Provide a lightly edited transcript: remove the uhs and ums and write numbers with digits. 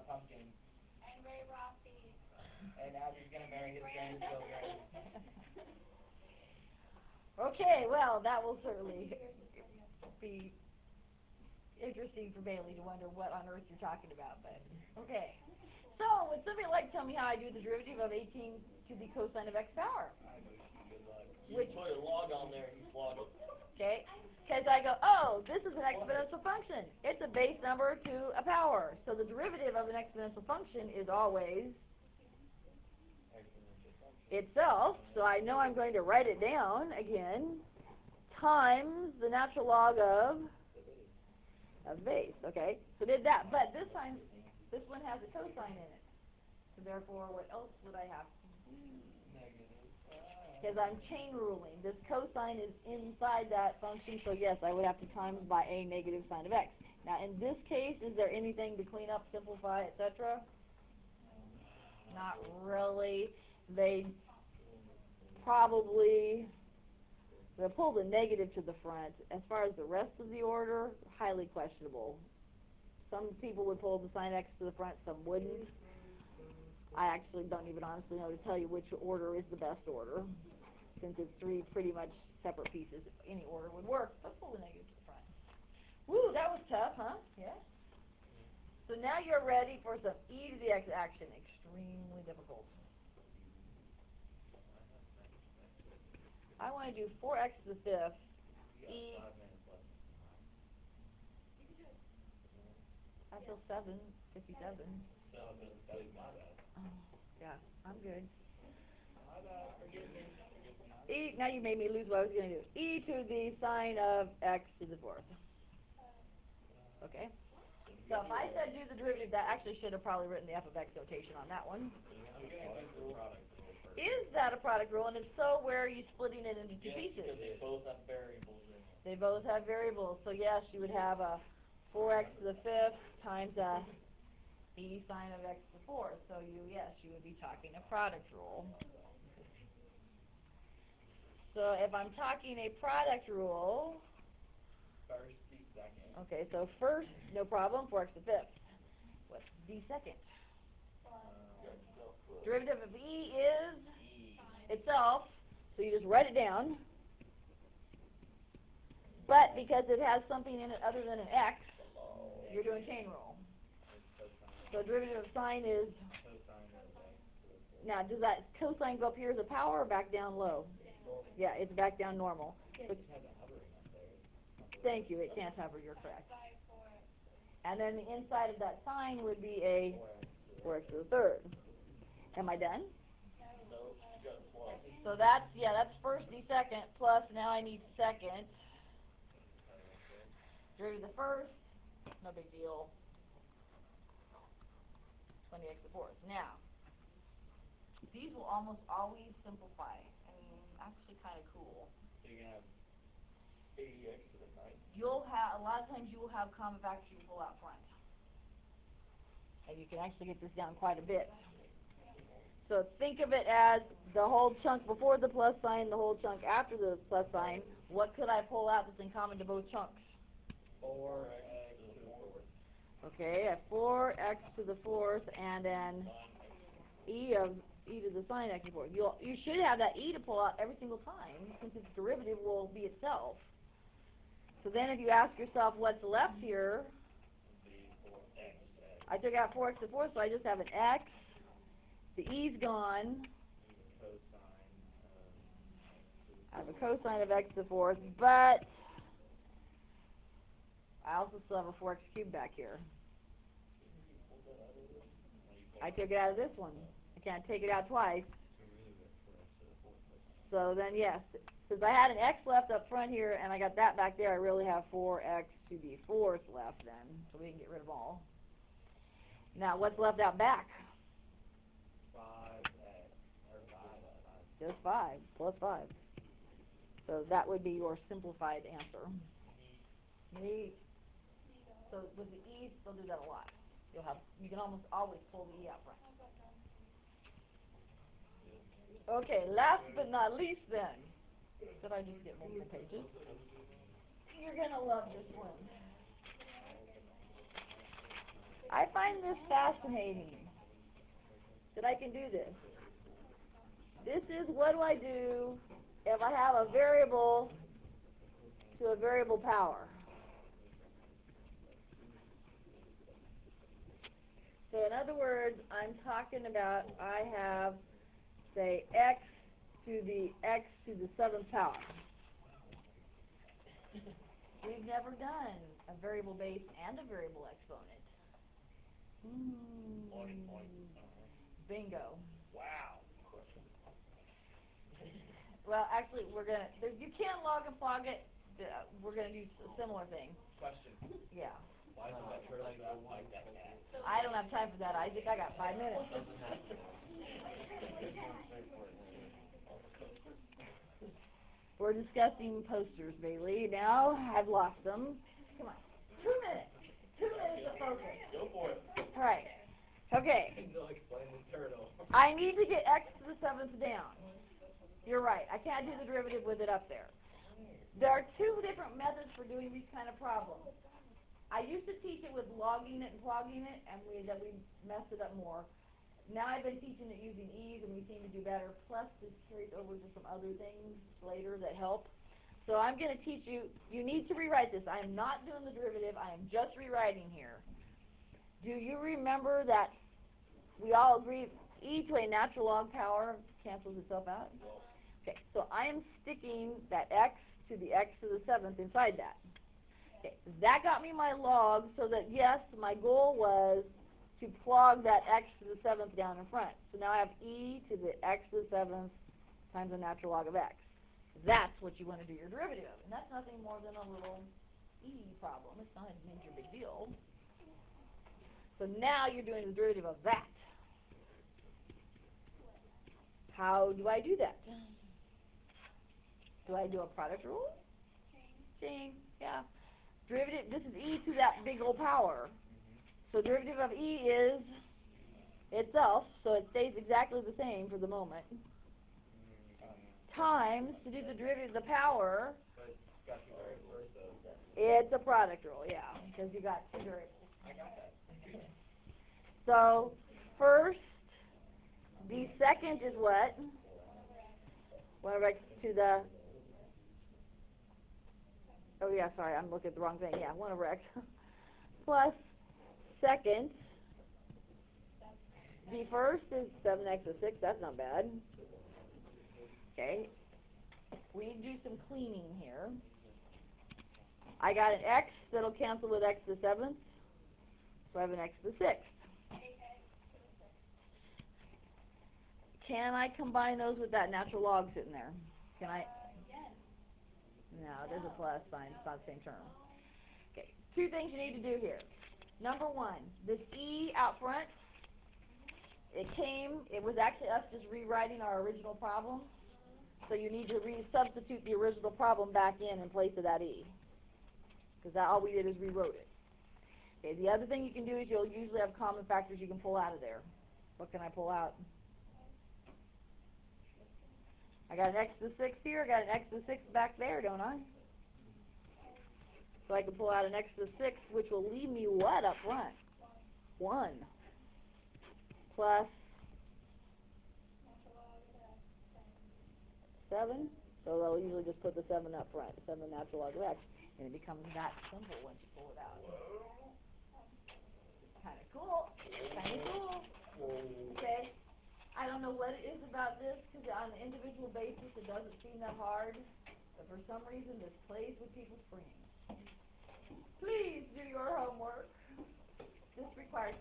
pumpkin. And Ray Rossi. And now he's going to marry his grandchildren. Okay, well, that will certainly be interesting for Bailey to wonder what on earth you're talking about, but okay. So, would somebody like to tell me how I do the derivative of 18 to the cosine of x power? Good luck. You put a log on there and you plug it. Okay, because I go, oh, this is an exponential function. It's a base number to a power. So the derivative of an exponential function is always itself. So I know I'm going to write it down again times the natural log of base. Okay, so did that. But this time, this one has a cosine in it. So therefore, what else would I have to do? Because I'm chain ruling. This cosine is inside that function, so yes, I would have to times by a negative sine of x. Now, in this case, is there anything to clean up, simplify, etc.? Not really. They probably they'll pull the negative to the front. As far as the rest of the order, highly questionable. Some people would pull the sine x to the front, some wouldn't. I actually don't even honestly know to tell you which order is the best order, since it's three pretty much separate pieces. Any order would work. Let's pull the negative to the front. Woo, that was tough, huh? Yeah? So now you're ready for some e to the x action. Extremely difficult. I want to do 4x to the fifth. E. I feel 7:57. Oh, yeah, I'm good. E, now you made me lose what I was going to do. E to the sine of x to the fourth. Okay. So if I said do the derivative, that actually should have probably written the f of x notation on that one. Is that a product rule? And if so, where are you splitting it into two pieces? Because they both have variables in it. They both have variables. So yes, you would have a 4x to the fifth times a e sine of x to the fourth. So yes, you would be talking a product rule. So if I'm talking a product rule, First, the second. okay, so first, no problem, 4x to the fifth. What's the second? Derivative of e is itself, so you just write it down. But because it has something in it other than an x, you're doing chain rule. So derivative of sine is, now does that cosine go up here as a power or back down low? Yeah, it's back down normal. But, thank you, it can't hover, you're correct. And then the inside of that sine would be a 4x to the third. Am I done? So that's first d second plus now I need second. Derivative of the first, no big deal. 20x to the fourth. Now, these will almost always simplify. I mean, actually kind of cool. So you're going to have 80x to the 9. You'll have, a lot of times you will have common factors you pull out front. And you can actually get this down quite a bit. So think of it as the whole chunk before the plus sign, the whole chunk after the plus sign. What could I pull out that's in common to both chunks? 4x to the 4th. Okay, a 4x to the fourth, and then e to the sine x to the fourth. You should have that e to pull out every single time, since its derivative will be itself. So then if you ask yourself what's left here, I took out 4x to the fourth, so I just have an x. The e's gone. I have a cosine of x to the fourth, but I also still have a 4x cubed back here. I took it out of this one. I can't take it out twice. So then, yes, since I had an x left up front here and I got that back there, I really have 4x to the fourth left then, so we can get rid of all. Now, what's left out back? 5x, or 5. Just 5, plus 5. So that would be your simplified answer. Neat. So with the e's, they'll do that a lot. You can almost always pull the e out front. Okay, last but not least then. Did I just get multiple pages? You're going to love this one. I find this fascinating that I can do this. This is what do I do if I have a variable to a variable power. So in other words, I'm talking about I have, say, x to the 7th power. We've never done a variable base and a variable exponent. Bingo. Wow. Well, actually, you can log and plug it. We're going to do a similar thing. Question. Yeah. Why does that turtle not like that cat? I don't have time for that, Isaac. I got 5 minutes. We're discussing posters, Bailey. Now I've lost them. Come on. 2 minutes. 2 minutes of focus. Go for it. All right. Okay. No, explain the turtle. I need to get x to the 7th down. You're right. I can't do the derivative with it up there. There are 2 different methods for doing these kind of problems. I used to teach it with logging it and plugging it, and we messed it up more. Now I've been teaching it using e's, and we seem to do better. Plus, this carries over to some other things later that help. So I'm going to teach you. You need to rewrite this. I am not doing the derivative. I am just rewriting here. Do you remember that we all agree e to a natural log power cancels itself out? Okay, so I am sticking that x to the 7th inside that. Okay, that got me my log, so that, yes, my goal was to plug that x to the 7th down in front. So now I have e to the 7th times the natural log of x. That's what you want to do your derivative of. And that's nothing more than a little e problem. It's not a major big deal. So now you're doing the derivative of that. How do I do that? Do I do a product rule? Chain, yeah. Derivative, this is e to that big old power. So derivative of e is itself, so it stays exactly the same for the moment. Times, to do the derivative of the power, it's a product rule, yeah, because you got 2 derivatives. So first, the second is what? 1 over x to the, oh yeah, sorry, I'm looking at the wrong thing. Yeah, 1 over x plus second. The first is 7x to 6. That's not bad. Okay. We do some cleaning here. I got an x that'll cancel with x to the 7th. So I have an x to the 6th. Can I combine those with that natural log sitting there? Can I? No, there's a plus sign. It's not the same term. Okay. 2 things you need to do here. Number 1, this e out front, it was actually us just rewriting our original problem. So you need to substitute the original problem back in place of that e. Because all we did is rewrote it. Okay, the other thing you can do is you'll usually have common factors you can pull out of there. What can I pull out? I got an x to the 6th here. I got an x to the 6th back there, don't I? So I can pull out an x to the 6th, which will leave me what up front? 1 plus 7. So they'll usually just put the 7 up front, 7 natural log of x, and it becomes that simple once you pull it out. Kind of cool. Kind of cool. Okay. I don't know what it is about this, because on an individual basis it doesn't seem that hard, but for some reason this plays with people's brains. Please do your homework. This requires